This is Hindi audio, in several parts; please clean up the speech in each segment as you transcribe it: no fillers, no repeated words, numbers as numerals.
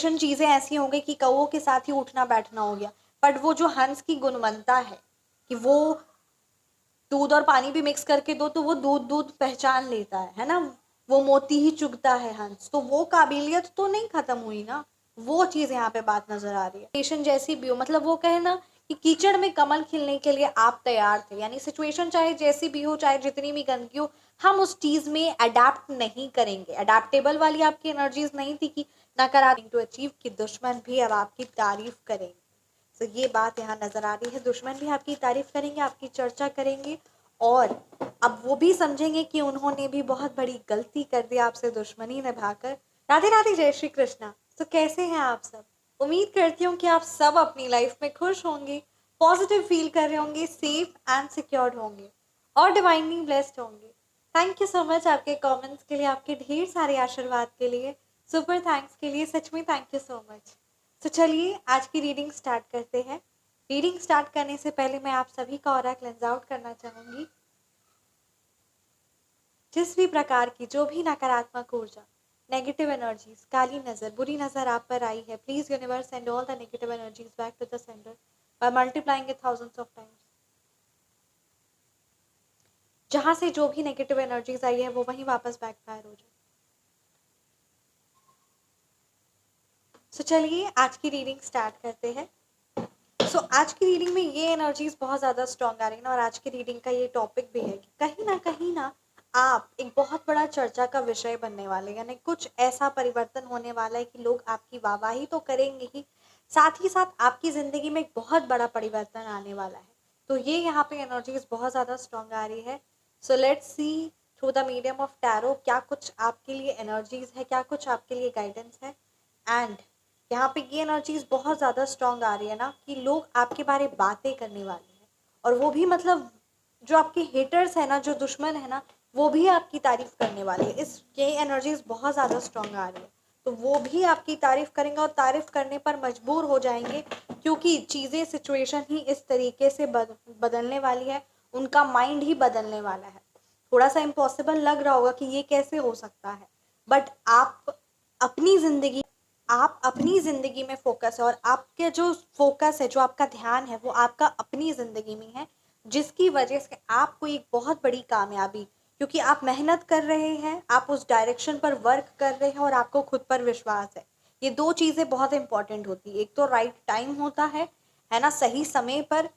सिचुएशन चीजें ऐसी हो गई कि कौओं के साथ ही उठना बैठना हो गया, बट वो जो हंस की गुणवत्ता है कि वो दूध और पानी भी मिक्स करके दो तो वो दूध दूध पहचान लेता है ना, वो मोती ही चुगता है हंस, तो वो काबिलियत तो नहीं खत्म हुई ना, वो चीज यहाँ पे बात नजर आ रही है। सिचुएशन जैसी भी हो, मतलब वो कहे ना कि कीचड़ में कमल खिलने के लिए आप तैयार थे, यानी सिचुएशन चाहे जैसी भी हो, चाहे जितनी भी गंदगी हो, हम उस चीज में अडेप्ट नहीं करेंगे। अडेप्टेबल वाली आपकी एनर्जीज नहीं थी कि नकारात्मक टू अचीव कि दुश्मन भी अब आपकी तारीफ करेंगे। तो ये बात यहाँ नजर आ रही है, दुश्मन भी आपकी तारीफ करेंगे, आपकी चर्चा करेंगे, और अब वो भी समझेंगे कि उन्होंने भी बहुत बड़ी गलती कर दी आपसे दुश्मनी निभाकर। राधे राधे, जय श्री कृष्णा। तो कैसे हैं आप सब? उम्मीद करती हूँ कि आप सब अपनी लाइफ में खुश होंगे, पॉजिटिव फील कर रहे होंगे, सेफ एंड सिक्योर्ड होंगे और डिवाइनली ब्लेस्ड होंगे। थैंक यू सो मच आपके कमेंट्स के लिए, आपके ढेर सारे आशीर्वाद के लिए, सुपर थैंक्स के लिए, सच में थैंक यू सो मच। तो चलिए आज की रीडिंग स्टार्ट करते हैं। रीडिंग स्टार्ट करने से पहले मैं आप सभी का ऑरा क्लेंस आउट करना चाहूंगी। जिस भी प्रकार की जो भी नकारात्मक ऊर्जा, नेगेटिव एनर्जीज, काली नजर, बुरी नजर आप पर आई है, please universe send all the negative energies back to the sender by multiplying it thousands of times. जहां से जो भी नेगेटिव एनर्जीज आई है वो वहीं वापस बैकफायर हो जाए। तो चलिए आज की रीडिंग स्टार्ट करते हैं। आज की रीडिंग में ये एनर्जीज बहुत ज़्यादा स्ट्रॉन्ग आ रही है ना, और आज की रीडिंग का ये टॉपिक भी है कि कहीं ना आप एक बहुत बड़ा चर्चा का विषय बनने वाले, यानी कुछ ऐसा परिवर्तन होने वाला है कि लोग आपकी वाहवाही तो करेंगे ही साथ आपकी ज़िंदगी में एक बहुत बड़ा परिवर्तन आने वाला है। तो ये यहाँ पे एनर्जीज बहुत ज़्यादा स्ट्रॉन्ग आ रही है। So let's see through the medium of tarot क्या कुछ आपके लिए एनर्जीज है, क्या कुछ आपके लिए गाइडेंस है। एंड यहाँ पे ये एनर्जीज बहुत ज़्यादा स्ट्रॉन्ग आ रही है ना कि लोग आपके बारे में बातें करने वाले हैं, और वो भी मतलब जो आपके हेटर्स है ना, जो दुश्मन है ना, वो भी आपकी तारीफ करने वाले हैं। ये एनर्जीज बहुत ज़्यादा स्ट्रॉन्ग आ रही है, तो वो भी आपकी तारीफ करेंगे और तारीफ करने पर मजबूर हो जाएंगे, क्योंकि चीज़ें सिचुएशन ही इस तरीके से बदलने वाली है, उनका माइंड ही बदलने वाला है। थोड़ा सा इम्पॉसिबल लग रहा होगा कि ये कैसे हो सकता है, बट आप अपनी जिंदगी में फोकस है, और आपके जो फोकस है, जो आपका ध्यान है, वो आपका अपनी जिंदगी में है, जिसकी वजह से आपको एक बहुत बड़ी कामयाबी, क्योंकि आप मेहनत कर रहे हैं, आप उस डायरेक्शन पर वर्क कर रहे हैं, और आपको खुद पर विश्वास है। ये दो चीजें बहुत इंपॉर्टेंट होती है। एक तो राइट टाइम होता है ना, सही समय पर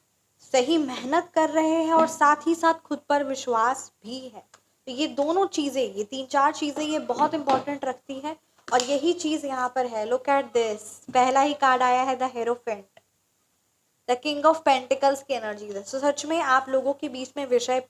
सही मेहनत कर रहे हैं, और साथ ही साथ खुद पर विश्वास भी है। तो ये दोनों चीजें, ये तीन चार चीजें ये बहुत इंपॉर्टेंट रखती है, और यही चीज यहाँ पर है। लुक एट दिस, पहला ही कार्ड आया है the hierophant, the king of pentacles की एनर्जी है। तो सच में आप लोगों के बीच में विषय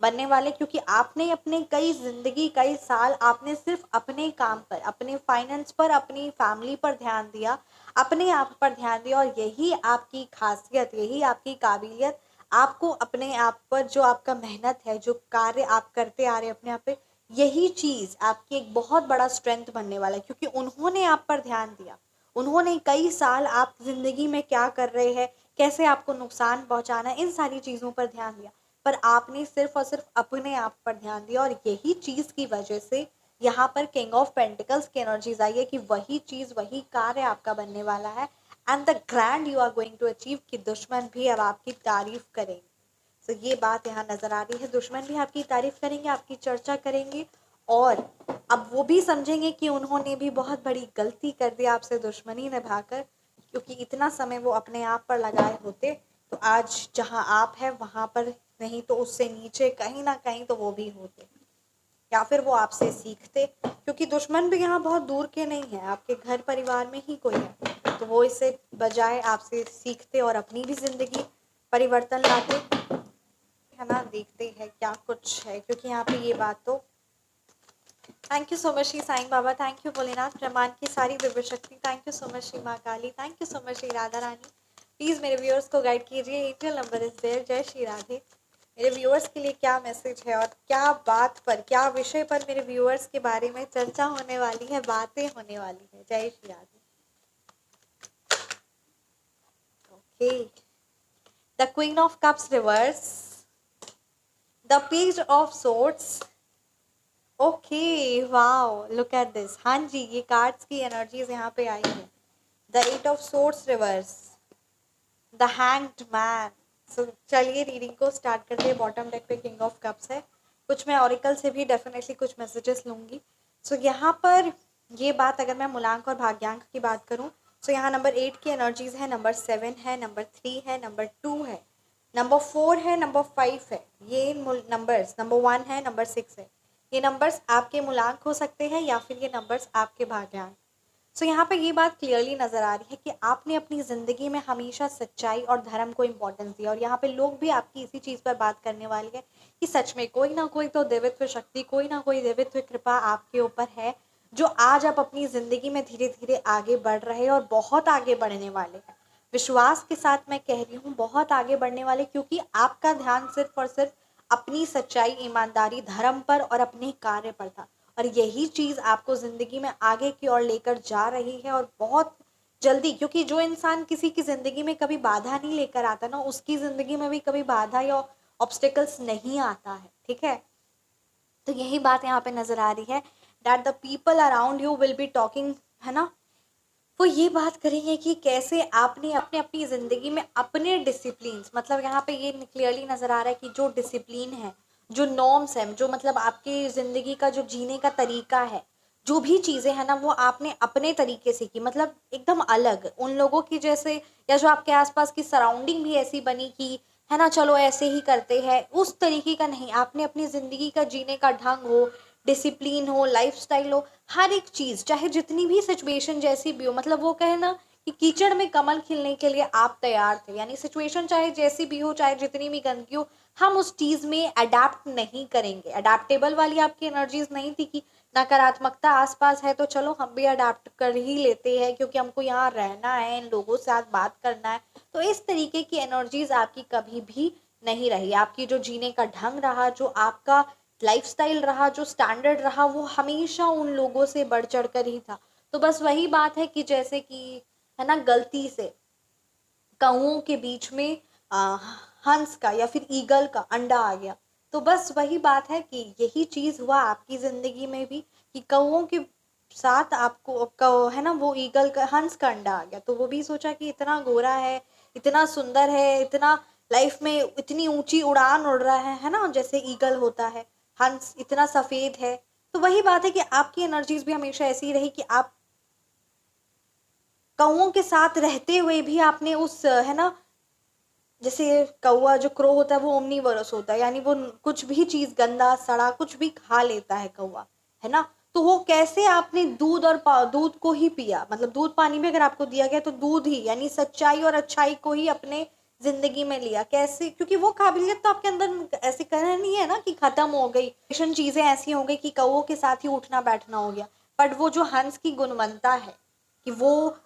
बनने वाले, क्योंकि आपने अपने कई साल आपने सिर्फ अपने काम पर, अपने फाइनेंस पर, अपनी फैमिली पर ध्यान दिया, अपने आप पर ध्यान दिया, और यही आपकी खासियत, यही आपकी काबिलियत, आपको अपने आप पर जो आपका मेहनत है, जो कार्य आप करते आ रहे हैं अपने आप पे, यही चीज आपकी एक बहुत बड़ा स्ट्रेंथ बनने वाला है, क्योंकि उन्होंने आप पर ध्यान दिया। उन्होंने कई साल आप जिंदगी में क्या कर रहे हैं, कैसे आपको नुकसान पहुंचाना है, इन सारी चीजों पर ध्यान दिया, पर आपने सिर्फ और सिर्फ अपने आप पर ध्यान दिया, और यही चीज की वजह से यहाँ पर किंग ऑफ पेंटिकल्स की एनर्जीज आई है कि वही चीज, वही कार्य आपका बनने वाला है, and the grand you are going to achieve कि दुश्मन भी अब आपकी तारीफ करेंगे। तो ये बात यहाँ नजर आ रही है, दुश्मन भी आपकी तारीफ करेंगे, आपकी चर्चा करेंगे, और अब वो भी समझेंगे कि उन्होंने भी बहुत बड़ी गलती कर दी आपसे दुश्मनी निभाकर, क्योंकि इतना समय वो अपने आप पर लगाए होते तो आज जहाँ आप हैं वहां पर नहीं, तो उससे नीचे कहीं ना कहीं तो वो भी होते, या फिर वो आपसे सीखते, क्योंकि दुश्मन भी यहाँ बहुत दूर के नहीं है, आपके घर परिवार में ही कोई है, तो वो इससे बजाय आपसे सीखते और अपनी भी जिंदगी परिवर्तन लाते, है ना। देखते हैं क्या कुछ है, क्योंकि यहाँ पे ये बात तो, thank you so much Shri Sai Baba, thank you Bholenath, ब्रह्मांड की सारी दिव्य शक्ति, thank you so much Shri Maa Kali, thank you so much Shri Radha Rani. Please मेरे व्यूअर्स को गाइड कीजिए, एंजल नंबर इज देयर। जय श्री राधे। मेरे व्यूअर्स के लिए क्या मैसेज है, और क्या बात पर, क्या विषय पर मेरे व्यूअर्स के बारे में चर्चा होने वाली है, बातें होने वाली है। जय Shri Radhe. Okay, the queen of cups reverse, the page of swords, okay, wow, look at this. हाँ जी, ये कार्ड्स की एनर्जीज यहाँ पे आई है। The eight of swords reverse, the hanged man. So चलिए रीडिंग को स्टार्ट करते हैं। बॉटम डेक पे किंग ऑफ कप्स है। कुछ मैं ऑरिकल से भी डेफिनेटली कुछ मैसेजेस लूंगी। सो यहाँ पर ये बात, अगर मैं मूलांक और भाग्यांक की बात करूँ, सो यहाँ नंबर 8 की एनर्जीज है, नंबर 7 है, नंबर 3 है, नंबर 2 है, नंबर 4 है, नंबर 5 है। ये नंबर्स, नंबर 1 है, नंबर 6 है। ये नंबर्स आपके मूलांक हो सकते हैं या फिर ये नंबर्स आपके भाग्यांक। सो यहाँ पे ये बात क्लियरली नजर आ रही है कि आपने अपनी जिंदगी में हमेशा सच्चाई और धर्म को इम्पोर्टेंस दिया, और यहाँ पे लोग भी आपकी इसी चीज पर बात करने वाले हैं कि सच में कोई ना कोई तो देवित्व शक्ति, कोई ना कोई देवित्व कृपा आपके ऊपर है, जो आज आप अपनी जिंदगी में धीरे धीरे आगे बढ़ रहे हैं और बहुत आगे बढ़ने वाले हैं। विश्वास के साथ मैं कह रही हूँ, बहुत आगे बढ़ने वाले, क्योंकि आपका ध्यान सिर्फ और सिर्फ अपनी सच्चाई, ईमानदारी, धर्म पर और अपने कार्य पर था, और यही चीज आपको जिंदगी में आगे की ओर लेकर जा रही है, और बहुत जल्दी। क्योंकि जो इंसान किसी की जिंदगी में कभी बाधा नहीं लेकर आता ना, उसकी जिंदगी में भी कभी बाधा या ऑब्स्टिकल्स नहीं आता है, ठीक है। तो यही बात यहाँ पे नजर आ रही है, that the people around you will be talking, है ना, वो ये बात करेंगे कि कैसे आपने अपने अपनी ज़िंदगी में अपने डिसिप्लिन्स, मतलब यहाँ पे ये क्लियरली नज़र आ रहा है कि जो डिसिप्लिन है, जो नॉर्म्स हैं, जो मतलब आपकी ज़िंदगी का जो जीने का तरीका है, जो भी चीज़ें हैं ना, वो आपने अपने तरीके से की, मतलब एकदम अलग उन लोगों की जैसे, या जो आपके आसपास की सराउंडिंग भी ऐसी बनी कि है ना, चलो ऐसे ही करते हैं, उस तरीके का नहीं। आपने अपनी ज़िंदगी का जीने का ढंग हो, डिसिप्लिन हो, लाइफस्टाइल हो, हर एक चीज़, चाहे जितनी भी सिचुएशन जैसी भी हो, मतलब वो कहे ना कि कीचड़ में कमल खिलने के लिए आप तैयार थे, यानी सिचुएशन चाहे जैसी भी हो, चाहे जितनी भी गंदगी हो, हम उस चीज़ में अडेप्ट नहीं करेंगे। अडेप्टेबल वाली आपकी एनर्जीज नहीं थी कि नकारात्मकता आसपास है तो चलो हम भी अडेप्ट कर ही लेते हैं, क्योंकि हमको यहाँ रहना है, इन लोगों से साथ बात करना है। तो इस तरीके की एनर्जीज आपकी कभी भी नहीं रही। आपकी जो जीने का ढंग रहा, जो आपका लाइफस्टाइल रहा, जो स्टैंडर्ड रहा, वो हमेशा उन लोगों से बढ़ चढ़ कर ही था। तो बस वही बात है कि जैसे कि है ना, गलती से कौओं के बीच में आ, हंस का या फिर ईगल का अंडा आ गया। तो बस वही बात है कि यही चीज हुआ आपकी जिंदगी में भी, कि कौओं के साथ आपको है ना, वो ईगल का, हंस का अंडा आ गया। तो वो भी सोचा कि इतना गोरा है, इतना सुंदर है, इतना लाइफ में इतनी ऊंची उड़ान उड़ रहा है ना, जैसे ईगल होता है, हंस इतना सफेद है। तो वही बात है कि आपकी एनर्जीज भी हमेशा ऐसी ही रही कि आप कौओं के साथ रहते हुए भी आपने उस, है ना, जैसे कौवा जो क्रो होता है वो ओमनीवरस होता है, यानी वो कुछ भी चीज गंदा सड़ा कुछ भी खा लेता है कौवा, है ना। तो वो कैसे आपने दूध और दूध को ही पिया, मतलब दूध पानी भी अगर आपको दिया गया तो दूध ही, यानी सच्चाई और अच्छाई को ही अपने जिंदगी में लिया। कैसे? क्योंकि वो काबिलियत तो आपके अंदर ऐसे कहना नहीं है ना कि खत्म हो गई, चीजें ऐसी हो गई कि कौवों के साथ ही उठना बैठना हो गया। बट वो जो हंस की गुणवत्ता है कि वो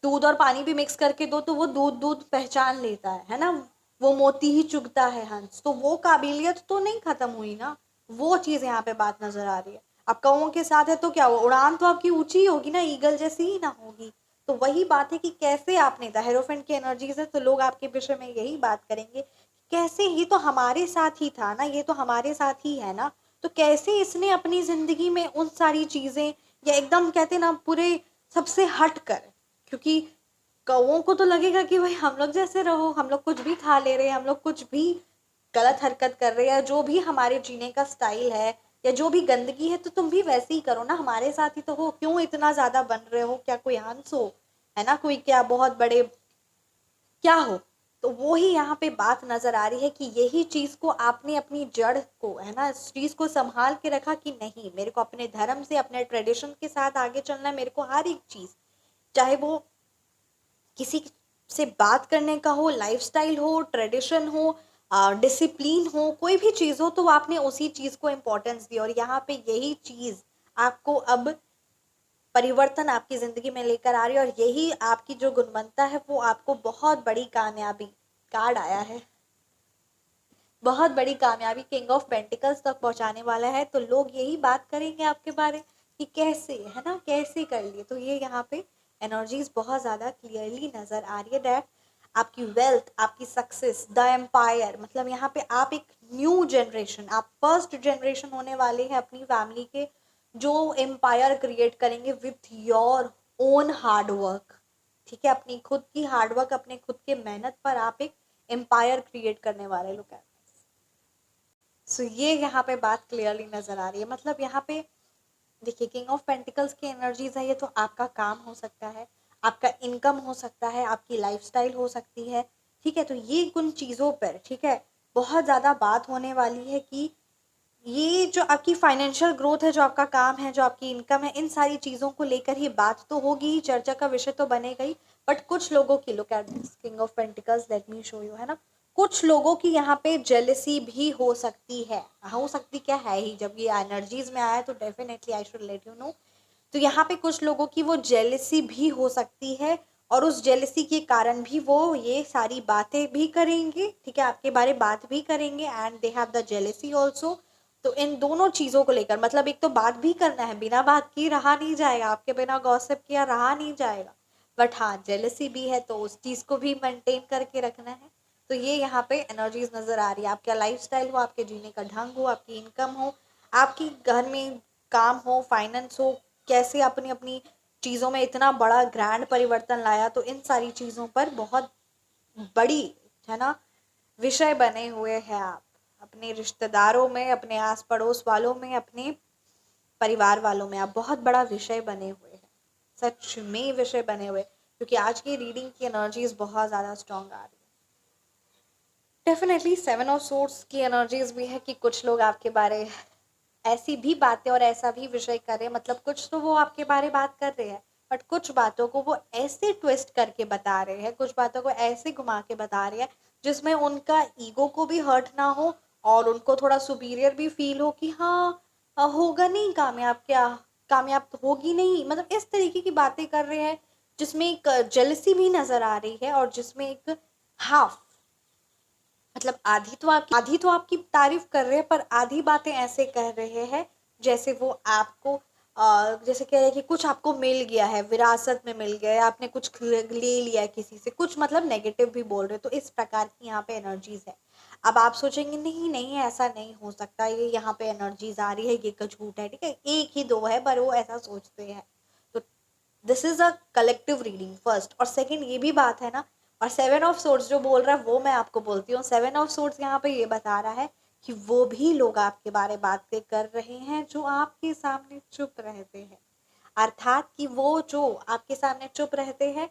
दूध और पानी भी मिक्स करके दो तो वो दूध दूध पहचान लेता है ना, वो मोती ही चुगता है हंस, तो वो काबिलियत तो नहीं खत्म हुई ना। वो चीज यहाँ पे बात नजर आ रही है। अब कौओं के साथ है तो क्या हुआ, उड़ान तो आपकी ऊंची ही होगी ना, ईगल जैसी ही ना होगी। तो वही बात है कि कैसे आपने, द हेरोफेंट की एनर्जीज है तो लोग आपके विषय में यही बात करेंगे, कैसे ये तो हमारे साथ ही था ना, ये तो हमारे साथ ही है ना, तो कैसे इसने अपनी जिंदगी में उन सारी चीजें, या एकदम कहते ना पूरे सबसे हट कर, क्योंकि कौओं को तो लगेगा कि भाई हम लोग जैसे रहो, हम लोग कुछ भी खा ले रहे हैं, हम लोग कुछ भी गलत हरकत कर रहे हैं, जो भी हमारे जीने का स्टाइल है या जो भी गंदगी है तो तुम भी वैसे ही करो ना, हमारे साथ ही तो हो, क्यों इतना ज्यादा बन रहे हो, क्या कोई हंस हो, है ना, कोई क्या बहुत बड़े क्या हो। तो वो ही यहाँ पे बात नजर आ रही है कि यही चीज को आपने अपनी जड़ को, है ना, इस चीज को संभाल के रखा कि नहीं, मेरे को अपने धर्म से, अपने ट्रेडिशन के साथ आगे चलना है। मेरे को हर एक चीज, चाहे वो किसी से बात करने का हो, लाइफस्टाइल हो, ट्रेडिशन हो, डिसिप्लिन हो, कोई भी चीज़ हो, तो आपने उसी चीज़ को इम्पोर्टेंस दी, और यहाँ पे यही चीज़ आपको अब परिवर्तन आपकी ज़िंदगी में लेकर आ रही है, और यही आपकी जो गुणवत्ता है वो आपको बहुत बड़ी कामयाबी, कार्ड आया है, बहुत बड़ी कामयाबी किंग ऑफ पेंटिकल्स तक पहुंचाने वाला है। तो लोग यही बात करेंगे आपके बारे कि कैसे, है ना, कैसे कर लिए। तो ये यहाँ पे एनर्जीज बहुत ज़्यादा क्लियरली नज़र आ रही है, डैट आपकी वेल्थ, आपकी सक्सेस, द एम्पायर, मतलब यहाँ पे आप एक न्यू जनरेशन, आप फर्स्ट जनरेशन होने वाले हैं अपनी फैमिली के जो एम्पायर क्रिएट करेंगे with your own hard work. ठीक है, अपनी खुद की हार्ड वर्क, अपने खुद के मेहनत पर आप एक एम्पायर क्रिएट करने वाले लोग हैं। सो ये यहाँ पे बात क्लियरली नजर आ रही है। मतलब यहाँ पे देखिए, किंग ऑफ पेंटिकल्स की एनर्जीज है, ये तो आपका काम हो सकता है, आपका इनकम हो सकता है, आपकी लाइफस्टाइल हो सकती है। ठीक है, तो ये उन चीज़ों पर, ठीक है, बहुत ज़्यादा बात होने वाली है कि ये जो आपकी फाइनेंशियल ग्रोथ है, जो आपका काम है, जो आपकी इनकम है, इन सारी चीज़ों को लेकर ही बात तो होगी ही, चर्चा का विषय तो बनेगा ही। बट कुछ लोगों की, look at this king of pentacles, let me show you, है ना, कुछ लोगों की यहाँ पे जेलसी भी हो सकती है। हो सकती क्या है ही, जब ये एनर्जीज में आया तो definitely I should let you know. तो यहाँ पे कुछ लोगों की वो जेलसी भी हो सकती है, और उस जेलसी के कारण भी वो ये सारी बातें भी करेंगे, ठीक है, आपके बारे बात भी करेंगे, and they have the jealousy also. तो इन दोनों चीज़ों को लेकर, मतलब एक तो बात भी करना है, बिना बात की रहा नहीं जाएगा, आपके बिना गॉसिप किया रहा नहीं जाएगा, बट हाँ जेलसी भी है तो उस चीज़ को भी मेंटेन करके रखना है। तो ये यहाँ पे एनर्जीज नज़र आ रही है। आपका लाइफस्टाइल हो, आपके जीने का ढंग हो, आपकी इनकम हो, आपकी घर में काम हो, फाइनेंस हो, कैसे अपनी अपनी चीज़ों में इतना बड़ा ग्रैंड परिवर्तन लाया, तो इन सारी चीज़ों पर बहुत बड़ी, है ना, विषय बने हुए हैं आप अपने रिश्तेदारों में, अपने आस पड़ोस वालों में, अपने परिवार वालों में, आप बहुत बड़ा विषय बने हुए हैं, सच में विषय बने हुए, क्योंकि आज की रीडिंग की एनर्जीज बहुत ज़्यादा स्ट्रॉन्ग आ रही है। डेफिनेटली 7 ऑफ सोर्ड्स की एनर्जीज भी है कि कुछ लोग आपके बारे ऐसी भी बातें और ऐसा भी विषय कर रहे हैं, मतलब कुछ तो वो आपके बारे बात कर रहे हैं, बट कुछ बातों को वो ऐसे ट्विस्ट करके बता रहे हैं, कुछ बातों को ऐसे घुमा के बता रहे हैं जिसमें उनका ईगो को भी हर्ट ना हो और उनको थोड़ा सुपीरियर भी फील हो कि हाँ होगा नहीं कामयाब, क्या कामयाब तो होगी नहीं, मतलब इस तरीके की बातें कर रहे हैं जिसमें एक जेलसी भी नजर आ रही है, और जिसमें एक हाफ, मतलब आधी तो आपकी तारीफ कर रहे हैं, पर आधी बातें ऐसे कह रहे हैं जैसे वो आपको जैसे कह रहे हैं कि कुछ आपको मिल गया है, विरासत में मिल गया है, आपने कुछ ले लिया है किसी से, कुछ मतलब नेगेटिव भी बोल रहे हो। तो इस प्रकार की यहाँ पे एनर्जीज है। अब आप सोचेंगे नहीं नहीं ऐसा नहीं हो सकता, ये यहाँ पे एनर्जीज आ रही है, ये का झूठ है, ठीक है, एक ही दो है पर वो ऐसा सोचते हैं। तो this is a collective reading first, और सेकंड ये भी बात है ना। और 7 ऑफ सोर्ड्स जो बोल रहा है वो मैं आपको बोलती हूँ, 7 ऑफ सोर्ड्स यहाँ पे ये बता रहा है कि वो भी लोग आपके बारे बातें कर रहे हैं जो आपके सामने चुप रहते हैं, अर्थात कि वो जो आपके सामने चुप रहते हैं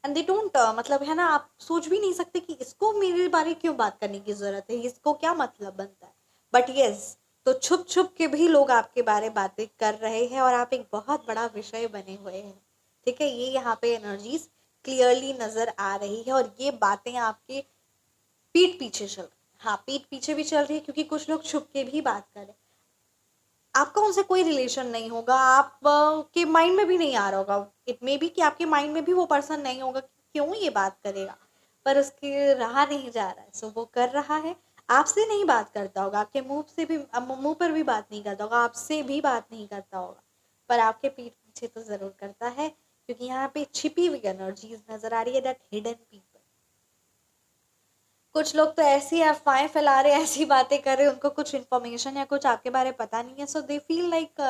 एंड दे डोंट, मतलब है ना, आप सोच भी नहीं सकते कि इसको मेरे बारे क्यों बात करने की जरूरत है, इसको क्या मतलब बनता है, बट यस, तो छुप छुप के भी लोग आपके बारे बातें कर रहे हैं और आप एक बहुत बड़ा विषय बने हुए हैं। ठीक है, ये यहाँ पे एनर्जीज क्लियरली नजर आ रही है, और ये बातें आपके पीठ पीछे चल रही है। हाँ, पीठ पीछे भी चल रही है क्योंकि कुछ लोग छुप के भी बात कर रहे हैं। आपका उनसे कोई रिलेशन नहीं होगा, आप के माइंड में भी नहीं आ रहा होगा, इट मे बी कि आपके माइंड में भी वो पर्सन नहीं होगा कि क्यों ये बात करेगा, पर उसके रहा नहीं जा रहा है, सो वो कर रहा है। आपसे नहीं बात करता होगा, आपके मुंह से भी, मुंह पर भी बात नहीं करता होगा, आपसे भी बात नहीं करता होगा, पर आपके पीठ पीछे तो जरूर करता है, क्योंकि यहाँ पे छिपी हुई एनर्जीज नजर आ रही है, दैट हिडन पीपल। कुछ लोग तो ऐसी अफवाहें फैला रहे, ऐसी बातें कर रहे, उनको कुछ इन्फॉर्मेशन या कुछ आपके बारे में पता नहीं है, सो दे फील लाइक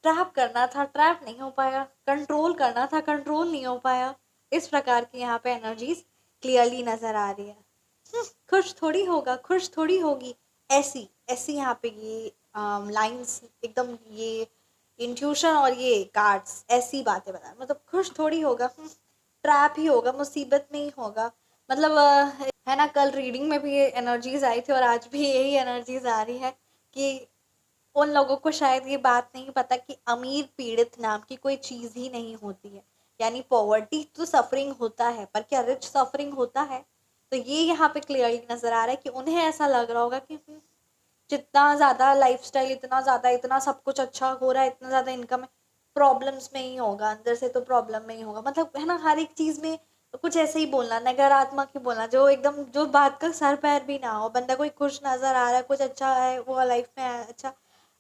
ट्रैप करना था, ट्रैप नहीं हो पाया, कंट्रोल करना था, कंट्रोल नहीं हो पाया। इस प्रकार की यहाँ पे एनर्जीज क्लियरली नजर आ रही है। खुश थोड़ी होगा, खुश थोड़ी होगी, ऐसी ऐसी यहाँ पे ये लाइंस एकदम, ये इंट्यूशन और ये कार्ड्स ऐसी बातें बता, मतलब खुश थोड़ी होगा, ट्रैप ही होगा, मुसीबत में ही होगा। मतलब है ना, कल रीडिंग में भी ये एनर्जीज आई थी और आज भी यही एनर्जीज आ रही है कि उन लोगों को शायद ये बात नहीं पता कि अमीर पीड़ित नाम की कोई चीज ही नहीं होती है। यानी पॉवर्टी तो सफरिंग होता है, पर क्या रिच सफरिंग होता है? तो ये यहाँ पे क्लियरली नजर आ रहा है कि उन्हें ऐसा लग रहा होगा कि जितना ज्यादा लाइफस्टाइल, इतना ज्यादा, इतना सब कुछ अच्छा हो रहा है, इतना ज्यादा इनकम है, प्रॉब्लम्स में ही होगा, अंदर से तो प्रॉब्लम में ही होगा, मतलब है ना, हर एक चीज में कुछ ऐसे ही बोलना, नकारात्मक ही बोलना, जो एकदम जो बात का सर पैर भी ना हो। बंदा कोई खुश नजर आ रहा है, कुछ अच्छा है वो लाइफ में, अच्छा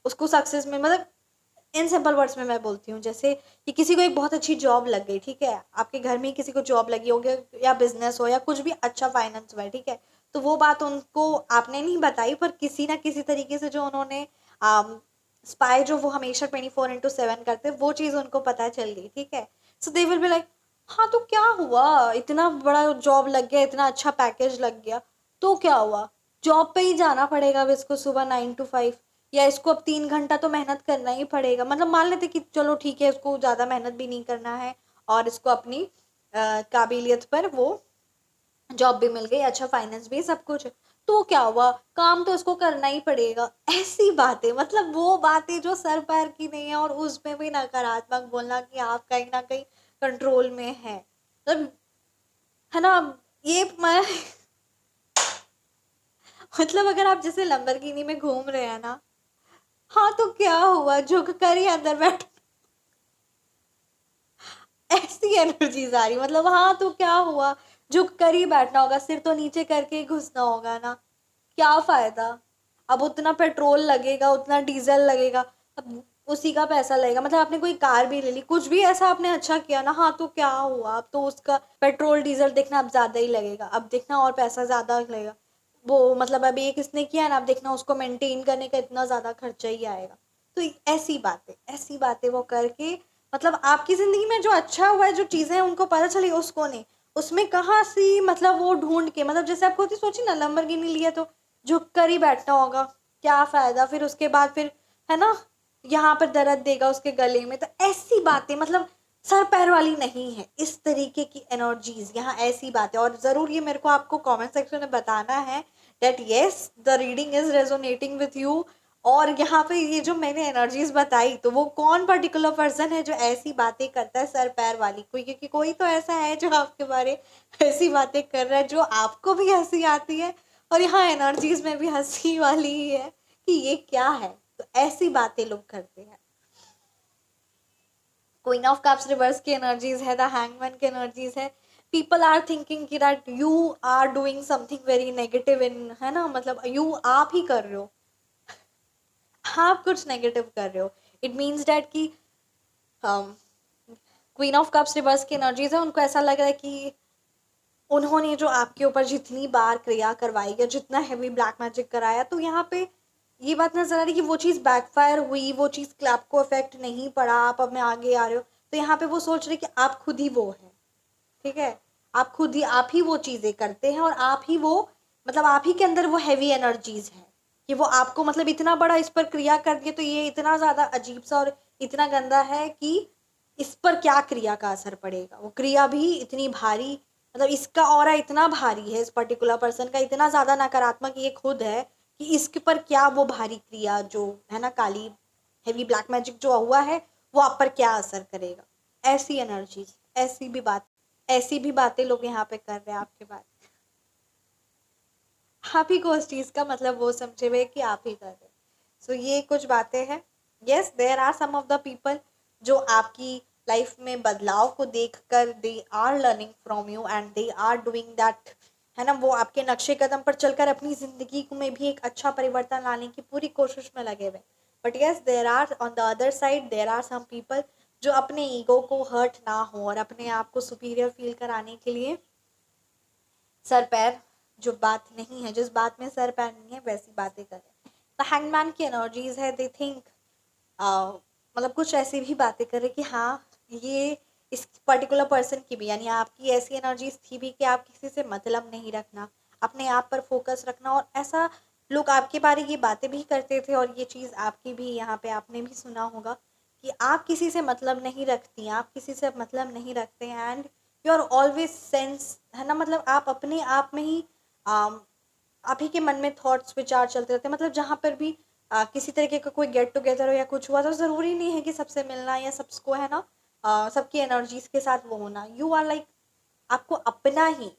उसको सक्सेस में, मतलब इन सिंपल वर्ड्स में मैं बोलती हूँ, जैसे कि किसी को एक बहुत अच्छी जॉब लग गई, ठीक है, आपके घर में ही किसी को जॉब लगी होगी, या बिजनेस हो या कुछ भी अच्छा फाइनेंस हुआ है, ठीक है, तो वो बात उनको आपने नहीं बताई, पर किसी ना किसी तरीके से जो उन्होंने स्पाई जो वो हमेशा 24/7 करते, वो चीज़ उनको पता चल गई, ठीक है, सो दे विल बी लाइक, हाँ तो क्या हुआ, इतना बड़ा जॉब लग गया, इतना अच्छा पैकेज लग गया, तो क्या हुआ, जॉब पे ही जाना पड़ेगा अब इसको सुबह 9 to 5, या इसको अब 3 घंटा तो मेहनत करना ही पड़ेगा, मतलब मान लेते कि चलो ठीक है, इसको ज़्यादा मेहनत भी नहीं करना है, और इसको अपनी काबिलियत पर वो जॉब भी मिल गई, अच्छा फाइनेंस भी, सब कुछ है, तो क्या हुआ, काम तो इसको करना ही पड़ेगा। ऐसी बातें, मतलब वो बातें जो सर पैर की नहीं है, और उसमें भी नकारात्मक बोलना कि आप कहीं ना कहीं कंट्रोल में है, मतलब है ना, ये मैं मतलब अगर आप जैसे लंबरगिनी में घूम रहे हैं ना, हाँ तो क्या हुआ, झुक कर ही अंदर बैठ, ऐसी एनर्जीज आ रही, मतलब हाँ तो क्या हुआ, झुक कर ही बैठना होगा, सिर तो नीचे करके ही घुसना होगा ना, क्या फायदा, अब उतना पेट्रोल लगेगा, उतना डीजल लगेगा, अब उसी का पैसा लगेगा, मतलब आपने कोई कार भी ले ली, कुछ भी ऐसा आपने अच्छा किया ना, हाँ तो क्या हुआ, अब तो उसका पेट्रोल डीजल देखना अब ज्यादा ही लगेगा, अब देखना और पैसा ज्यादा लगेगा, वो मतलब अभी एक इसने किया ना, अब देखना उसको मेंटेन करने का इतना ज्यादा खर्चा ही आएगा, तो ऐसी बातें वो करके, मतलब आपकी जिंदगी में जो अच्छा हुआ है, जो चीजें हैं उनको पता चली, उसको नहीं, उसमें कहाँ सी, मतलब वो ढूंढ के, मतलब जैसे आपको होती, सोची ना लंबरगिनी लिया तो झुक कर ही बैठना होगा, क्या फायदा, फिर उसके बाद फिर है ना, यहाँ पर दर्द देगा उसके गले में, तो ऐसी बातें, मतलब सर पैर वाली नहीं है, इस तरीके की एनर्जीज यहाँ, ऐसी बातें, और जरूर ये मेरे को आपको कमेंट सेक्शन में बताना है that yes the reading is resonating with you, और यहाँ पे ये जो मैंने एनर्जीज बताई, तो वो कौन पर्टिकुलर पर्सन है जो ऐसी बातें करता है सर पैर वाली, कोई, क्योंकि कोई तो ऐसा है जो आपके बारे ऐसी बातें कर रहा है जो आपको भी हंसी आती है, और यहाँ एनर्जीज में भी हंसी वाली ही है कि ये क्या है, तो ऐसी बातें लोग करते हैं। क्वीन ऑफ कप्स रिवर्स की एनर्जीज है, द हैंगमैन की एनर्जीज है, पीपल आर थिंकिंग कि that you are doing something very negative in, है ना, मतलब यू आप ही कर रहे हो, आप कुछ नेगेटिव कर रहे हो, इट मीन्स डैट कि क्वीन ऑफ कप्स रिवर्स की एनर्जीज है, उनको ऐसा लग रहा है कि उन्होंने जो आपके ऊपर जितनी बार क्रिया करवाई या जितना हैवी ब्लैक मैजिक कराया, तो यहाँ पे ये बात नजर आ रही है कि वो चीज़ बैकफायर हुई, वो चीज़ आपको इफेक्ट नहीं पड़ा, आप अब में आगे आ रहे हो, तो यहाँ पे वो सोच रहे कि आप खुद ही वो है, ठीक है, आप खुद ही, आप ही वो चीज़ें करते हैं, और आप ही वो, मतलब आप ही के अंदर वो हैवी एनर्जीज है, कि वो आपको मतलब इतना बड़ा इस पर क्रिया कर दिए, तो ये इतना ज़्यादा अजीब सा और इतना गंदा है कि इस पर क्या क्रिया का असर पड़ेगा, वो क्रिया भी इतनी भारी, मतलब इसका ऑरा इतना भारी है, इस पर्टिकुलर पर्सन का इतना ज़्यादा नकारात्मक ये खुद है कि इसके पर क्या वो भारी क्रिया जो है ना, काली हेवी ब्लैक मैजिक जो हुआ है, वो आप पर क्या असर करेगा, ऐसी एनर्जीज, ऐसी भी बातें लोग यहाँ पे कर रहे हैं आपके बारे में, आप ही को उस चीज़ का मतलब वो समझे हुए कि आप ही कर रहे हैं, सो ये कुछ बातें हैं। Yes, there are some of the people जो आपकी लाइफ में बदलाव को देखकर they are learning from you and they are doing that, है ना, वो आपके नक्शे कदम पर चलकर अपनी जिंदगी में भी एक अच्छा परिवर्तन लाने की पूरी कोशिश में लगे हुए, but yes there are on the other side, there are some people जो अपने ईगो को हर्ट ना हो और अपने आप को सुपीरियर फील कराने के लिए सर पैर, जो बात नहीं है, जिस बात में सर पैर नहीं है, वैसी बातें करें। द हैंगमैन की एनर्जीज है, दे थिंक मतलब कुछ ऐसी भी बातें करें कि हाँ, ये इस पर्टिकुलर पर्सन की भी, यानी आपकी ऐसी एनर्जीज थी भी कि आप किसी से मतलब नहीं रखना, अपने आप पर फोकस रखना, और ऐसा लोग आपके बारे ये बातें भी करते थे, और ये चीज़ आपकी भी यहाँ पे आपने भी सुना होगा कि आप किसी से मतलब नहीं रखती, आप किसी से मतलब नहीं रखते, and you are always sense, है ना, मतलब आप अपने आप में ही आप ही के मन में थॉट्स विचार चलते रहते हैं, मतलब जहाँ पर भी किसी तरीके का कोई गेट टुगेदर हो या कुछ हुआ, तो ज़रूरी नहीं है कि सबसे मिलना या सबको, है ना, सबकी एनर्जीज के साथ वो होना, यू आर लाइक, आपको अपना ही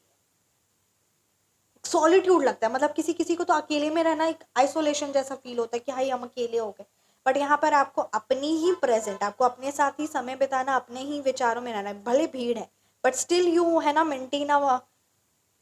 सॉलिट्यूड लगता है, मतलब किसी किसी को तो अकेले में रहना एक आइसोलेशन जैसा फील होता है कि हाई हम अकेले हो गए, बट यहाँ पर आपको अपनी ही प्रेजेंट, आपको अपने साथ ही समय बिताना, अपने ही विचारों में रहना है, भले भीड़ है बट स्टिल यू, है ना, मेंटेन अ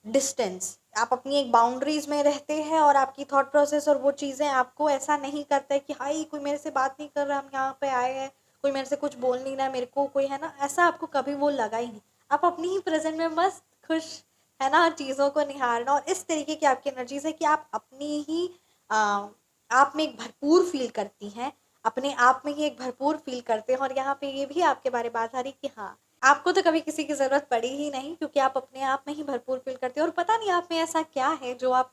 डिस्टेंस, आप अपनी एक बाउंड्रीज में रहते हैं और आपकी थॉट प्रोसेस और वो चीज़ें आपको ऐसा नहीं करता है कि हाई कोई मेरे से बात नहीं कर रहा, हम यहाँ पे आए हैं, कोई मेरे से कुछ बोल नहीं रहा है, मेरे को कोई है ना, ऐसा आपको कभी वो लगा ही नहीं। आप अपनी ही प्रेजेंट में मस्त खुश है ना चीज़ों को निहारना, और इस तरीके की आपकी एनर्जीज है कि आप अपनी ही आप में एक भरपूर फील करती हैं, अपने आप में ही एक भरपूर फील करते हैं। और यहाँ पे ये भी आपके बारे में बात आ रही कि हाँ, आपको तो कभी किसी की ज़रूरत पड़ी ही नहीं, क्योंकि आप अपने आप में ही भरपूर फील करते हो। और पता नहीं आप में ऐसा क्या है जो आप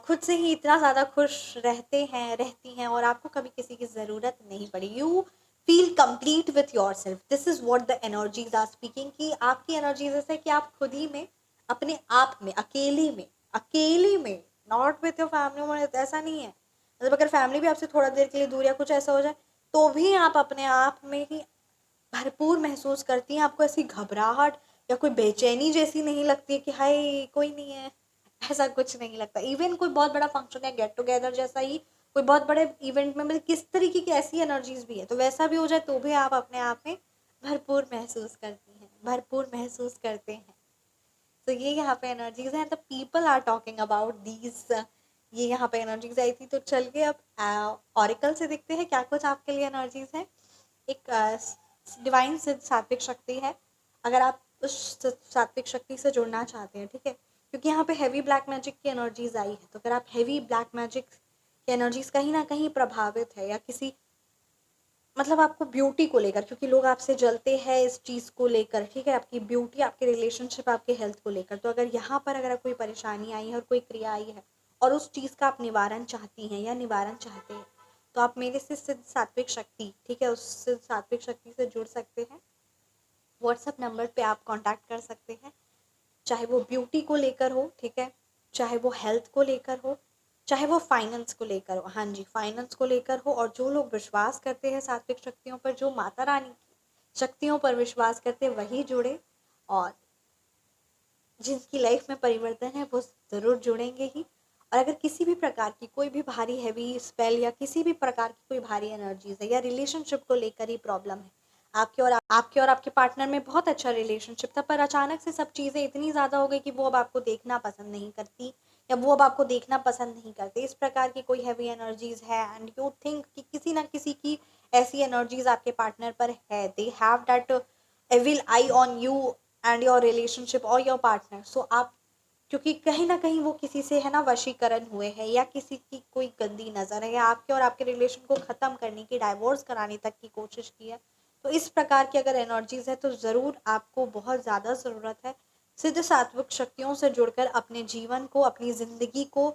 खुद से ही इतना ज़्यादा खुश रहते हैं, रहती हैं, और आपको कभी किसी की ज़रूरत नहीं पड़ी। You feel complete with your self. This is what the energies are speaking, कि आपकी एनर्जीज ऐसे कि आप खुद ही में, अपने आप में, अकेले में, नॉट विथ योर फैमिली में, ऐसा नहीं है। मतलब अगर फैमिली भी आपसे थोड़ा देर के लिए दूर या कुछ ऐसा हो जाए, तो भी आप अपने आप में ही भरपूर महसूस करती हैं। आपको ऐसी घबराहट या कोई बेचैनी जैसी नहीं लगती है कि हाय कोई नहीं है, ऐसा कुछ नहीं लगता। इवन कोई बहुत बड़ा फंक्शन या गेट टुगेदर जैसा ही कोई बहुत बड़े इवेंट में, मतलब किस तरीके की ऐसी एनर्जीज भी है, तो वैसा भी हो जाए तो भी आप अपने आप में भरपूर महसूस करती हैं, भरपूर महसूस करते हैं। तो ये यहाँ पे एनर्जीज हैं, the people are talking about these. ये यहाँ पे एनर्जीज आई थी। तो चल के अब ऑरिकल से देखते हैं क्या कुछ आपके लिए एनर्जीज है। एक डिवाइन सिद्ध सात्विक शक्ति है। अगर आप उस सात्विक शक्ति से जुड़ना चाहते हैं, ठीक है, क्योंकि यहाँ पे हैवी ब्लैक मैजिक की एनर्जीज आई है, तो अगर आप हैवी ब्लैक मैजिक की एनर्जीज कहीं ना कहीं प्रभावित है, या किसी मतलब आपको ब्यूटी को लेकर, क्योंकि लोग आपसे जलते हैं इस चीज़ को लेकर, ठीक है, आपकी ब्यूटी, आपके रिलेशनशिप, आपके हेल्थ को लेकर, तो अगर यहाँ पर अगर कोई परेशानी आई है और कोई क्रिया आई है और उस चीज़ का आप निवारण चाहती हैं या निवारण चाहते हैं, तो आप मेरे से सिद्ध सात्विक शक्ति, ठीक है, उस सिद्ध सात्विक शक्ति से जुड़ सकते हैं। व्हाट्सएप नंबर पे आप कांटेक्ट कर सकते हैं, चाहे वो ब्यूटी को लेकर हो, ठीक है, चाहे वो हेल्थ को लेकर हो, चाहे वो फाइनेंस को लेकर हो। हाँ जी, फाइनेंस को लेकर हो। और जो लोग विश्वास करते हैं सात्विक शक्तियों पर, जो माता रानी की शक्तियों पर विश्वास करते हैं, वही जुड़े। और जिनकी लाइफ में परिवर्तन है वो ज़रूर जुड़ेंगे ही। और अगर किसी भी प्रकार की कोई भी भारी हैवी स्पेल या किसी भी प्रकार की कोई भारी एनर्जीज है, या रिलेशनशिप को लेकर ही प्रॉब्लम है, आपके और आपके पार्टनर में बहुत अच्छा रिलेशनशिप था, पर अचानक से सब चीज़ें इतनी ज़्यादा हो गई कि वो अब आपको देखना पसंद नहीं करती, या वो अब आपको देखना पसंद नहीं करते, इस प्रकार की कोई हैवी एनर्जीज है, एंड यू थिंक कि किसी ना किसी की ऐसी एनर्जीज आपके पार्टनर पर है, they have that evil eye on you and your relationship और योर पार्टनर। सो आप, क्योंकि कहीं ना कहीं वो किसी से है ना वशीकरण हुए हैं, या किसी की कोई गंदी नज़र है, या आपके और आपके रिलेशन को ख़त्म करने की, डाइवोर्स कराने तक की कोशिश की है, तो इस प्रकार की अगर एनर्जीज है तो ज़रूर आपको बहुत ज़्यादा ज़रूरत है सिद्ध सात्विक शक्तियों से जुड़कर अपने जीवन को, अपनी ज़िंदगी को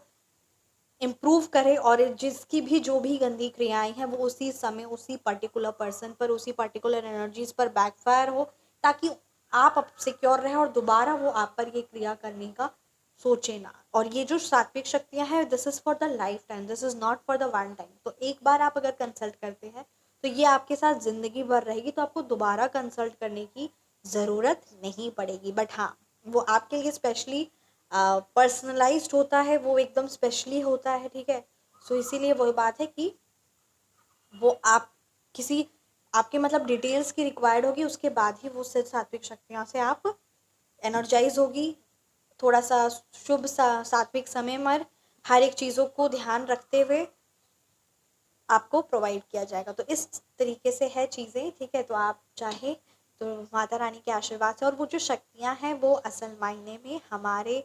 इम्प्रूव करे, और जिसकी भी जो भी गंदी क्रियाएं हैं वो उसी समय, उसी पर्टिकुलर पर्सन पर, उसी पर्टिकुलर एनर्जीज पर बैकफायर हो, ताकि आप सिक्योर रहें और दोबारा वो आप पर ये क्रिया करने का सोचे ना। और ये जो सात्विक शक्तियां हैं, this is for the life time, this is not for the one time. तो एक बार आप अगर कंसल्ट करते हैं तो ये आपके साथ ज़िंदगी भर रहेगी, तो आपको दोबारा कंसल्ट करने की ज़रूरत नहीं पड़ेगी। बट हाँ, वो आपके लिए स्पेशली पर्सनलाइज्ड होता है, वो एकदम स्पेशली होता है, ठीक है। सो इसीलिए वही बात है कि वो आप किसी आपके मतलब डिटेल्स की रिक्वायर्ड होगी, उसके बाद ही वो सिर्फ सात्विक शक्तियों से आप एनर्जाइज होगी। थोड़ा सा शुभ सात्विक समय में हर एक चीज़ों को ध्यान रखते हुए आपको प्रोवाइड किया जाएगा। तो इस तरीके से है चीज़ें, ठीक है। तो आप चाहे तो माता रानी के आशीर्वाद से, और वो जो शक्तियाँ हैं वो असल मायने में हमारे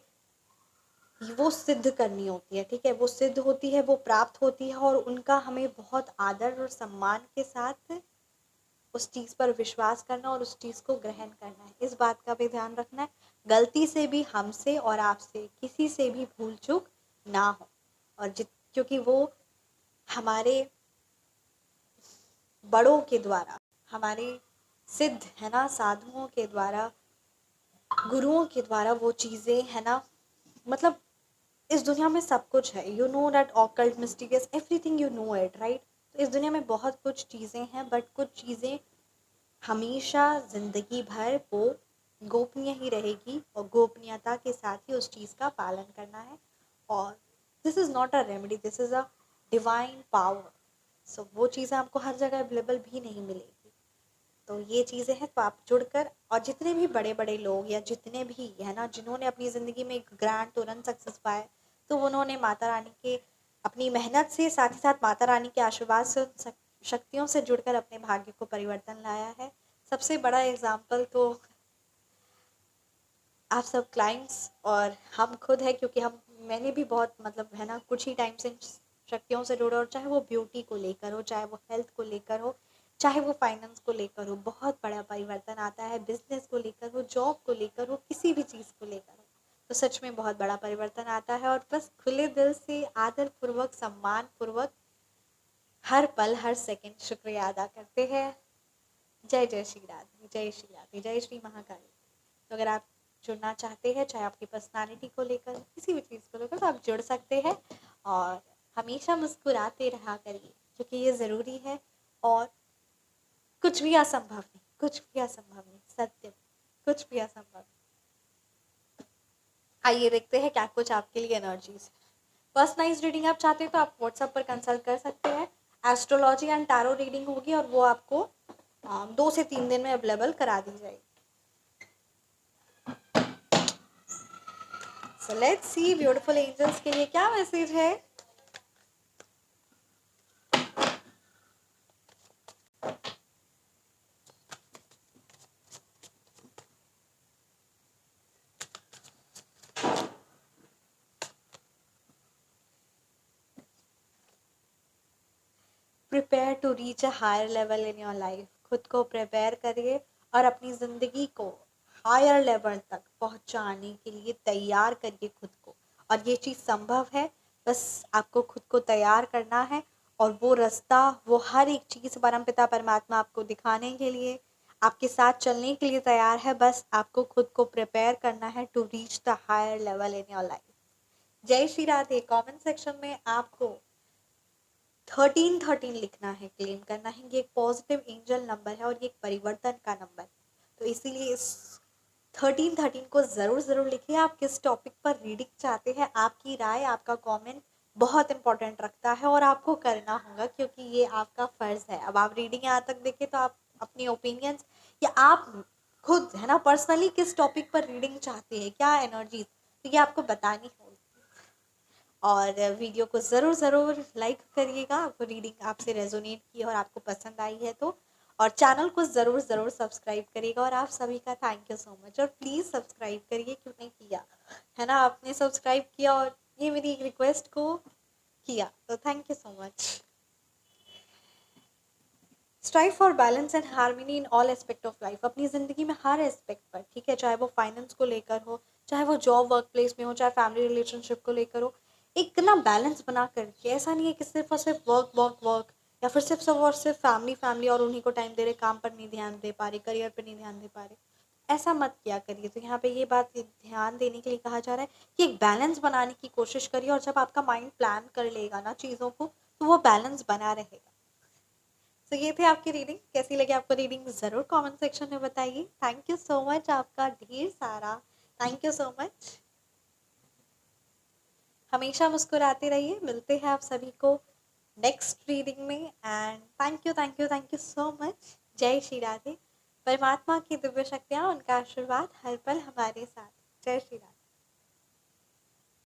वो सिद्ध करनी होती है, ठीक है, वो सिद्ध होती है, वो प्राप्त होती है, और उनका हमें बहुत आदर और सम्मान के साथ उस चीज़ पर विश्वास करना और उस चीज़ को ग्रहण करना है। इस बात का भी ध्यान रखना है, गलती से भी हमसे और आपसे किसी से भी भूल चूक ना हो। और क्योंकि वो हमारे बड़ों के द्वारा, हमारे सिद्ध है ना साधुओं के द्वारा, गुरुओं के द्वारा वो चीज़ें है ना, मतलब इस दुनिया में सब कुछ है। You know that occult mysterious everything, you know it right. तो इस दुनिया में बहुत कुछ चीज़ें हैं, बट कुछ चीज़ें हमेशा ज़िंदगी भर वो गोपनीय ही रहेगी, और गोपनीयता के साथ ही उस चीज़ का पालन करना है। और this is not a remedy, this is a divine power. So वो चीज़ें आपको हर जगह अवेलेबल भी नहीं मिलेगी। तो ये चीज़ें हैं, तो आप जुड़कर, और जितने भी बड़े बड़े लोग या जितने भी है ना जिन्होंने अपनी ज़िंदगी में एक ग्रैंड तुरंत सक्सेस पाए, तो उन्होंने माता रानी के अपनी मेहनत से, साथ ही साथ माता रानी के आशीर्वाद से, उन शक्तियों से जुड़कर अपने भाग्य को परिवर्तन लाया है। सबसे बड़ा एग्जाम्पल तो आप सब क्लाइंट्स और हम खुद है, क्योंकि मैंने भी बहुत मतलब है ना कुछ ही टाइम से इन शक्तियों से जुड़ा, और चाहे वो ब्यूटी को लेकर हो, चाहे वो हेल्थ को लेकर हो, चाहे वो फाइनेंस को लेकर हो, बहुत बड़ा परिवर्तन आता है। बिजनेस को लेकर हो, जॉब को लेकर हो, किसी भी चीज़ को लेकर हो, तो सच में बहुत बड़ा परिवर्तन आता है। और बस खुले दिल से, आदर पूर्वक, सम्मान पूर्वक हर पल हर सेकंड शुक्रिया अदा करते हैं। जय जय श्री राधे, जय श्री राधे, जय श्री महाकाली। तो अगर आप जुड़ना चाहते हैं, चाहे आपकी पर्सनालिटी को लेकर, किसी भी चीज़ को लेकर, तो आप जुड़ सकते हैं। और हमेशा मुस्कुराते रहा करिए, क्योंकि ये ज़रूरी है। और कुछ भी असंभव नहीं, कुछ भी असंभव नहीं, सत्य में कुछ भी असंभव नहीं। आइए देखते हैं क्या कुछ आपके लिए एनर्जीज है। पर्सनलाइज्ड रीडिंग आप चाहते हैं तो आप व्हाट्सएप पर कंसल्ट कर सकते हैं। एस्ट्रोलॉजी एंड टैरो रीडिंग होगी, और वो आपको 2 से 3 दिन में अवेलेबल करा दी जाएगी। So let's see beautiful angels के लिए क्या मैसेज है। Prepare to reach a higher level in your life. खुद को प्रिपेयर करिए और अपनी ज़िंदगी को हायर लेवल तक पहुंचाने के लिए तैयार करिए खुद को। और ये चीज़ संभव है, बस आपको खुद को तैयार करना है। और वो रास्ता, वो हर एक चीज़ परमपिता परमात्मा आपको दिखाने के लिए, आपके साथ चलने के लिए तैयार है। बस आपको खुद को प्रिपेयर करना है to reach the higher level in your life. जय श्री राधे। कमेंट सेक्शन में आपको 1313 लिखना है, क्लेम करना है। ये एक पॉजिटिव एंजल नंबर है और ये एक परिवर्तन का नंबर है। तो इसीलिए इस 1313 को ज़रूर लिखिए। आप किस टॉपिक पर रीडिंग चाहते हैं, आपकी राय, आपका कमेंट बहुत इंपॉर्टेंट रखता है, और आपको करना होगा, क्योंकि ये आपका फ़र्ज़ है। अब आप रीडिंग यहाँ तक देखें तो आप अपनी ओपिनियंस, या आप खुद है ना पर्सनली किस टॉपिक पर रीडिंग चाहते हैं, क्या एनर्जीज, तो ये आपको बतानी होगी। और वीडियो को ज़रूर लाइक करिएगा, आपको रीडिंग आपसे रेजोनेट की और आपको पसंद आई है तो। और चैनल को ज़रूर सब्सक्राइब करिएगा। और आप सभी का थैंक यू सो मच। और प्लीज़ सब्सक्राइब करिए, क्यों नहीं किया है ना, आपने सब्सक्राइब किया और ये मेरी रिक्वेस्ट को किया, तो thank you so much. Strive for balance and harmony in all aspect of life. अपनी ज़िंदगी में हर एस्पेक्ट पर, ठीक है, चाहे वो फाइनेंस को लेकर हो, चाहे वो जॉब वर्क प्लेस में हो, चाहे फैमिली रिलेशनशिप को लेकर हो, एक ना बैलेंस बना करके। ऐसा नहीं है कि सिर्फ और सिर्फ वर्क, या फिर सिर्फ सब और सिर्फ फैमिली और उन्हीं को टाइम दे रहे, काम पर नहीं ध्यान दे पा रहे, करियर पर नहीं ध्यान दे पा रहे। ऐसा मत किया करिए। तो यहाँ पे ये बात ध्यान देने के लिए कहा जा रहा है कि एक बैलेंस बनाने की कोशिश करिए। और जब आपका माइंड प्लान कर लेगा ना चीज़ों को, तो वो बैलेंस बना रहेगा। तो ये थे आपकी रीडिंग। कैसी लगी आपको रीडिंग, ज़रूर कमेंट सेक्शन में बताइए। थैंक यू सो मच, आपका ढेर सारा थैंक यू सो मच। हमेशा मुस्कुराते रहिए। मिलते हैं आप सभी को नेक्स्ट रीडिंग में। And thank you so much. जय श्री राधे। परमात्मा की दिव्य शक्तियाँ, उनका आशीर्वाद हर पल हमारे साथ। जय श्री राधे।